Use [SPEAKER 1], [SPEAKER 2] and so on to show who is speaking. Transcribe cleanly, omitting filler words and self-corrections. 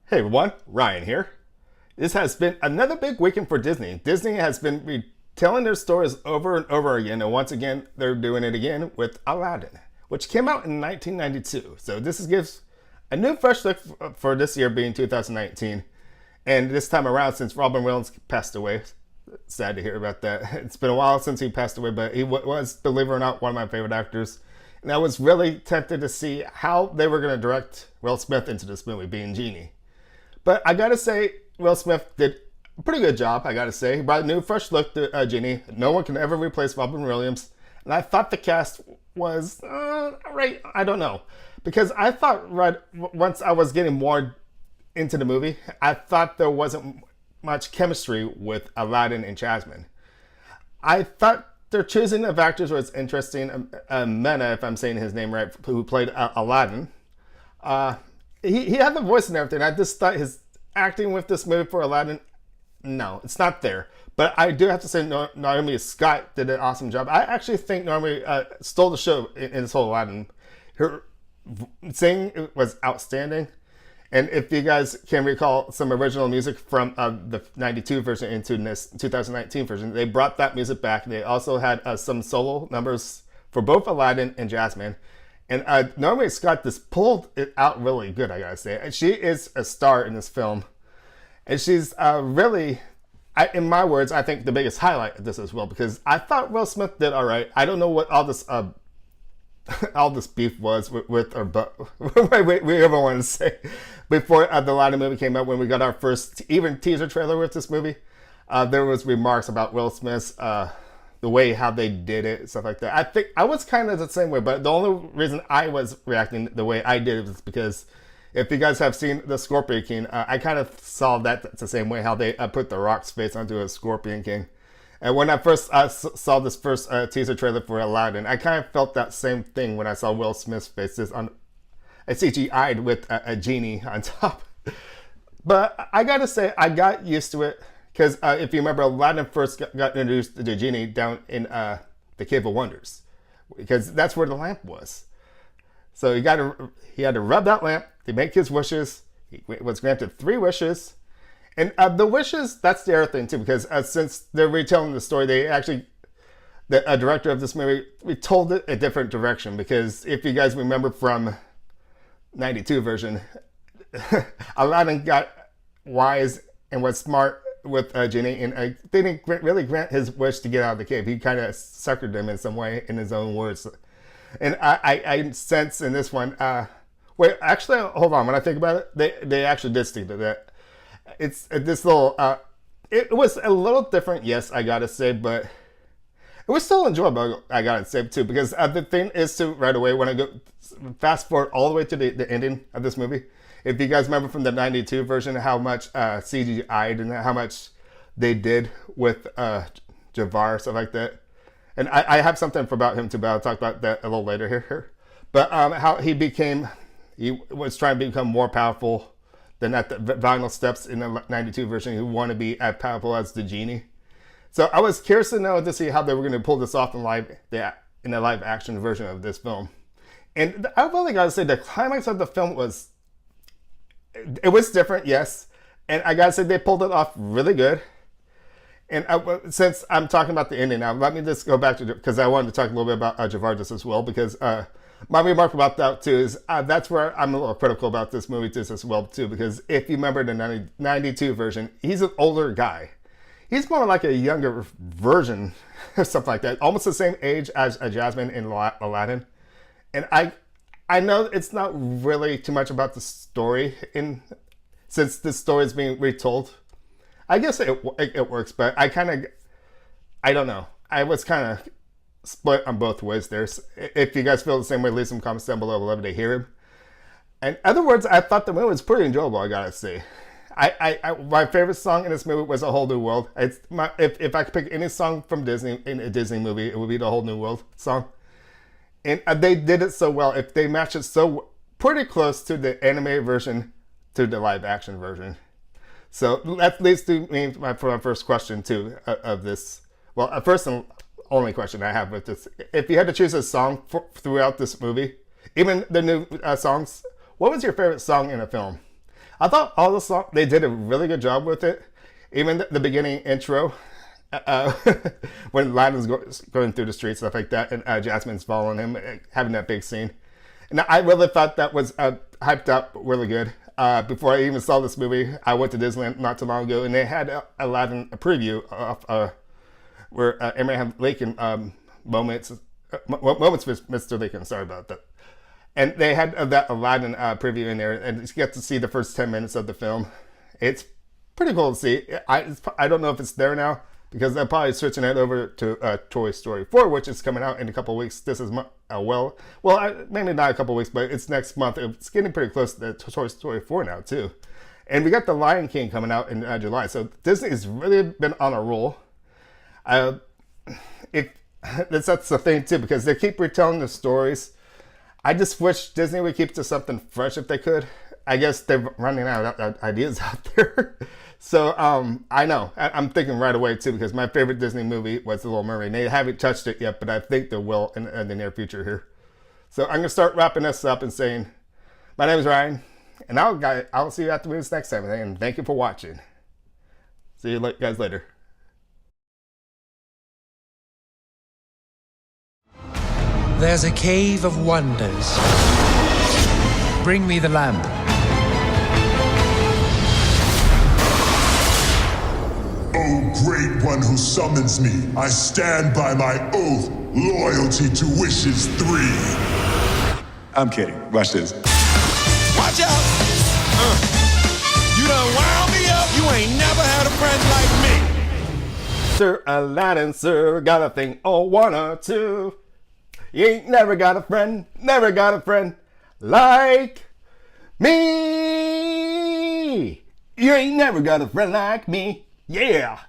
[SPEAKER 1] Hey everyone, Ryan here. This has been another big weekend for Disney. Disney has been retelling their stories over and over again, and once again, they're doing it again with Aladdin, which came out in 1992. So this gives a new fresh look for this year being 2019. And this time around, since Robin Williams passed away, sad to hear about that. It's been a while since he passed away, but he was, believe it or not, one of my favorite actors. And I was really tempted to see how they were going to direct Will Smith into this movie, being Genie. But I gotta say, Will Smith did a pretty good job, I gotta say. He brought a new, fresh look to Genie. No one can ever replace Robin Williams. And I thought the cast was, right, I don't know. Because I thought once I was getting more into the movie, I thought there wasn't much chemistry with Aladdin and Jasmine. I thought their choosing of actors was interesting. Mena, if I'm saying his name right, who played Aladdin. He had the voice and everything. I just thought his acting with this movie for Aladdin, no, it's not there. But I do have to say Naomi Scott did an awesome job. I actually think Naomi stole the show in this whole Aladdin. Her singing was outstanding. And if you guys can recall some original music from the 92 version into this 2019 version, they brought that music back. They also had some solo numbers for both Aladdin and Jasmine. And Naomi Scott just pulled it out really good, I gotta say. And she is a star in this film. And she's really, in my words, I think the biggest highlight of this as well. Because I thought Will Smith did all right. I don't know what all this beef was with or but we ever wanted to say before the Aladdin movie came out, when we got our first even teaser trailer with this movie. There was remarks about Will Smith's the way how they did it, stuff like that. I think I was kind of the same way, but the only reason I was reacting the way I did was because if you guys have seen the Scorpion King, I kind of saw that the same way how they put the Rock's face onto a Scorpion King. And when I first saw this first teaser trailer for Aladdin, I kind of felt that same thing when I saw Will Smith's face just on a CGI'd with a genie on top. But I gotta say, I got used to it. Because if you remember, Aladdin first got introduced to the genie down in the Cave of Wonders, because that's where the lamp was. So he had to rub that lamp to make his wishes. He was granted 3 wishes, and the wishes, that's the other thing too, because since they're retelling the story, they actually, the director of this movie, we told it a different direction. Because if you guys remember from 92 version, Aladdin got wise and was smart with Genie, and they didn't really grant his wish to get out of the cave. He kind of suckered him in some way, in his own words. And I sense in this one, wait, actually, hold on. When I think about it, they actually did stick to that. It's this little, it was a little different, yes, I gotta say, but it was still enjoyable, I gotta say too, because the thing is to right away, when I go fast forward all the way to the ending of this movie, if you guys remember from the 92 version how much CGI'd and how much they did with Jafar, stuff like that. And I have something about him too, but I'll talk about that a little later here. But how he was trying to become more powerful than at the final steps in the 92 version. He wanted to be as powerful as the genie. So I was curious to know to see how they were going to pull this off in the live action version of this film. And I've only got to say the climax of the film was, it was different, yes. And I gotta say, they pulled it off really good. And since I'm talking about the ending now, let me just go back to, because I wanted to talk a little bit about Jafar just as well, because my remark about that too is that's where I'm a little critical about this movie just as well too, because if you remember the 92 version, he's an older guy. He's more like a younger version or something like that, almost the same age as Jasmine in Aladdin. And I know it's not really too much about the story, since the story is being retold. I guess it works, but I don't know. I was kind of split on both ways there. If you guys feel the same way, leave some comments down below. I'd love to hear him. In other words, I thought the movie was pretty enjoyable, I gotta say. My favorite song in this movie was A Whole New World. If I could pick any song from Disney in a Disney movie, it would be the Whole New World song. And they did it so well. If they matched it so pretty close to the anime version to the live action version. So that leads to me for my first question too of this. Well, first and only question I have with this: if you had to choose a song throughout this movie, even the new songs, what was your favorite song in a film? I thought all the songs they did a really good job with it. Even the beginning intro, when Aladdin's going through the streets, stuff like that, and Jasmine's following him, having that big scene. And I really thought that was hyped up really good. Before I even saw this movie, I went to Disneyland not too long ago, and they had Aladdin a preview of where Abraham Lincoln moments with Mr. Lincoln. Sorry about that. And they had that Aladdin preview in there, and you get to see the first 10 minutes of the film. It's pretty cool to see. I don't know if it's there now, because they're probably switching it over to Toy Story 4, which is coming out in a couple of weeks. This is maybe not a couple of weeks, but it's next month. It's getting pretty close to Toy Story 4 now, too. And we got The Lion King coming out in July. So Disney has really been on a roll. That's the thing, too, because they keep retelling the stories. I just wish Disney would keep to something fresh if they could. I guess they're running out of ideas out there. So I know. I'm thinking right away, too, because my favorite Disney movie was The Little Mermaid. They haven't touched it yet, but I think they will in the near future here. So I'm going to start wrapping this up and saying, my name is Ryan, and I'll see you at the movies next time. And thank you for watching. See you guys later.
[SPEAKER 2] There's a cave of wonders. Bring me the lamp.
[SPEAKER 3] O great one who summons me, I stand by my oath, loyalty to wishes 3. I'm kidding. Watch this.
[SPEAKER 4] Watch out! You done wound me up. You ain't never had a friend like me.
[SPEAKER 1] Sir Aladdin, sir, got a thing, oh, 1 or 2. You ain't never got a friend like me. You ain't never got a friend like me. Yeah.